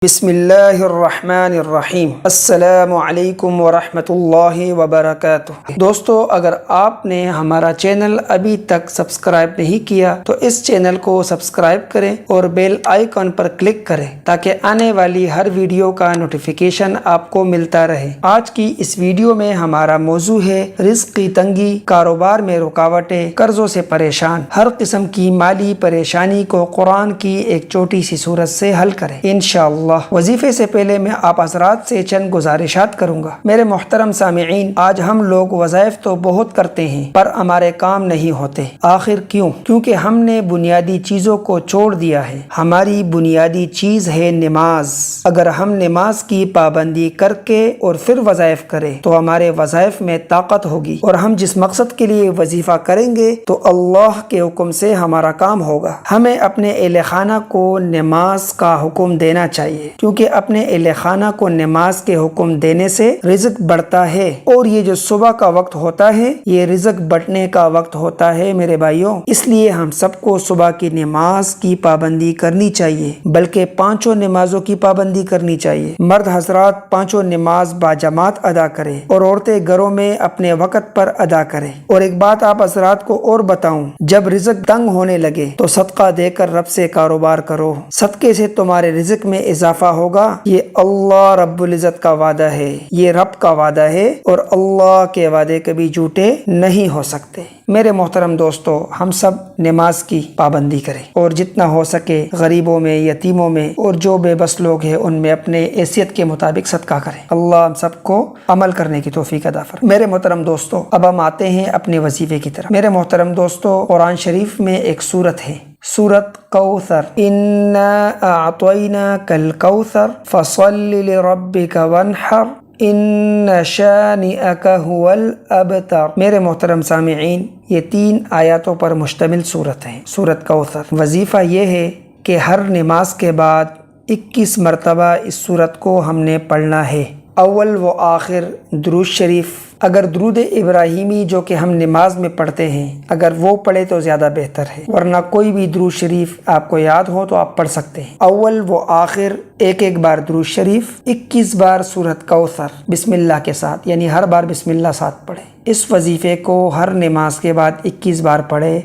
بسم اللہ الرحمن الرحیم۔ السلام علیکم ورحمۃ اللہ وبرکاتہ۔ دوستو، اگر آپ نے ہمارا چینل ابھی تک سبسکرائب نہیں کیا تو اس چینل کو سبسکرائب کریں اور بیل آئیکن پر کلک کریں تاکہ آنے والی ہر ویڈیو کا نوٹیفیکیشن آپ کو ملتا رہے۔ آج کی اس ویڈیو میں ہمارا موضوع ہے رزق کی تنگی، کاروبار میں رکاوٹیں، قرضوں سے پریشان۔ ہر قسم کی مالی پریشانی کو قرآن کی ایک چھوٹی سی سورت سے حل کریں انشاءاللہ۔ وظیفے سے پہلے میں آپ حضرات سے چند گزارشات کروں گا۔ میرے محترم سامعین، آج ہم لوگ وظائف تو بہت کرتے ہیں پر ہمارے کام نہیں ہوتے۔ آخر کیوں؟ کیونکہ ہم نے بنیادی چیزوں کو چھوڑ دیا ہے۔ ہماری بنیادی چیز ہے نماز۔ اگر ہم نماز کی پابندی کر کے اور پھر وظائف کریں تو ہمارے وظائف میں طاقت ہوگی، اور ہم جس مقصد کے لیے وظیفہ کریں گے تو اللہ کے حکم سے ہمارا کام ہوگا۔ ہمیں اپنے اہل خانہ کو نماز کا حکم دینا چاہیے، کیونکہ اپنے اہل خانہ کو نماز کے حکم دینے سے رزق بڑھتا ہے، اور یہ جو صبح کا وقت ہوتا ہے یہ رزق بڑھنے کا وقت ہوتا ہے میرے بھائیوں۔ اس لیے ہم سب کو صبح کی نماز کی پابندی کرنی چاہیے، بلکہ پانچوں نمازوں کی پابندی کرنی چاہیے۔ مرد حضرات پانچوں نماز باجماعت ادا کریں اور عورتیں گھروں میں اپنے وقت پر ادا کریں۔ اور ایک بات آپ حضرات کو اور بتاؤں، جب رزق تنگ ہونے لگے تو صدقہ دے کر رب سے کاروبار کرو، صدقے سے تمہارے رزق میں اضافہ ہوگا۔ یہ اللہ رب العزت کا وعدہ ہے، یہ رب کا وعدہ ہے، اور اللہ کے وعدے کبھی جھوٹے نہیں ہو سکتے۔ میرے محترم دوستو، ہم سب نماز کی پابندی کریں اور جتنا ہو سکے غریبوں میں، یتیموں میں اور جو بے بس لوگ ہیں ان میں اپنے حیثیت کے مطابق صدقہ کریں۔ اللہ ہم سب کو عمل کرنے کی توفیق عطا فرمائے۔ میرے محترم دوستو، اب ہم آتے ہیں اپنے وظیفے کی طرف۔ میرے محترم دوستو، قرآن شریف میں ایک سورت ہے، سورت کوثر، انا اعطیناک الکوثر فصل لربک وانحر ان شانئک هو الابتر۔ میرے محترم سامعین، یہ 3 آیاتوں پر مشتمل سورت ہے، سورت کوثر۔ وظیفہ یہ ہے کہ ہر نماز کے بعد 21 مرتبہ اس سورت کو ہم نے پڑھنا ہے، اول و آخر درود شریف۔ اگر درود ابراہیمی جو کہ ہم نماز میں پڑھتے ہیں اگر وہ پڑھے تو زیادہ بہتر ہے، ورنہ کوئی بھی درود شریف آپ کو یاد ہو تو آپ پڑھ سکتے ہیں۔ اول و آخر ایک بار درود شریف، 21 بار سورت کوثر بسم اللہ کے ساتھ، یعنی ہر بار بسم اللہ ساتھ پڑھیں۔ اس وظیفے کو ہر نماز کے بعد 21 بار پڑھیں،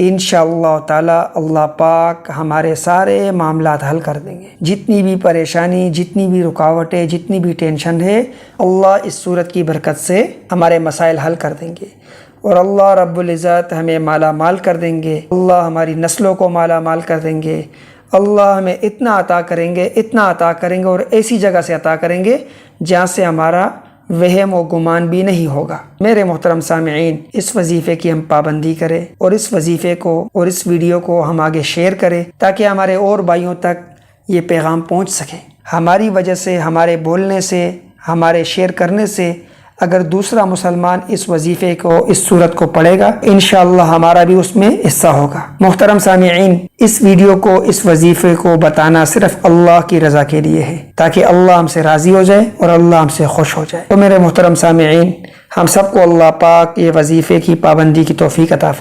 انشاءاللہ تعالی اللہ پاک ہمارے سارے معاملات حل کر دیں گے۔ جتنی بھی پریشانی، جتنی بھی رکاوٹیں، جتنی بھی ٹینشن ہے، اللہ اس صورت کی برکت سے ہمارے مسائل حل کر دیں گے، اور اللہ رب العزت ہمیں مالا مال کر دیں گے۔ اللہ ہماری نسلوں کو مالا مال کر دیں گے۔ اللہ ہمیں اتنا عطا کریں گے، اتنا عطا کریں گے، اور ایسی جگہ سے عطا کریں گے جہاں سے ہمارا وہم و گمان بھی نہیں ہوگا۔ میرے محترم سامعین، اس وظیفے کی ہم پابندی کریں، اور اس وظیفے کو اور اس ویڈیو کو ہم آگے شیئر کریں تاکہ ہمارے اور بھائیوں تک یہ پیغام پہنچ سکے۔ ہماری وجہ سے، ہمارے بولنے سے، ہمارے شیئر کرنے سے اگر دوسرا مسلمان اس وظیفے کو، اس سورت کو پڑھے گا، انشاءاللہ ہمارا بھی اس میں حصہ ہوگا۔ محترم سامعین، اس ویڈیو کو، اس وظیفے کو بتانا صرف اللہ کی رضا کے لیے ہے، تاکہ اللہ ہم سے راضی ہو جائے اور اللہ ہم سے خوش ہو جائے۔ تو میرے محترم سامعین، ہم سب کو اللہ پاک یہ وظیفے کی پابندی کی توفیق عطا فرمائے۔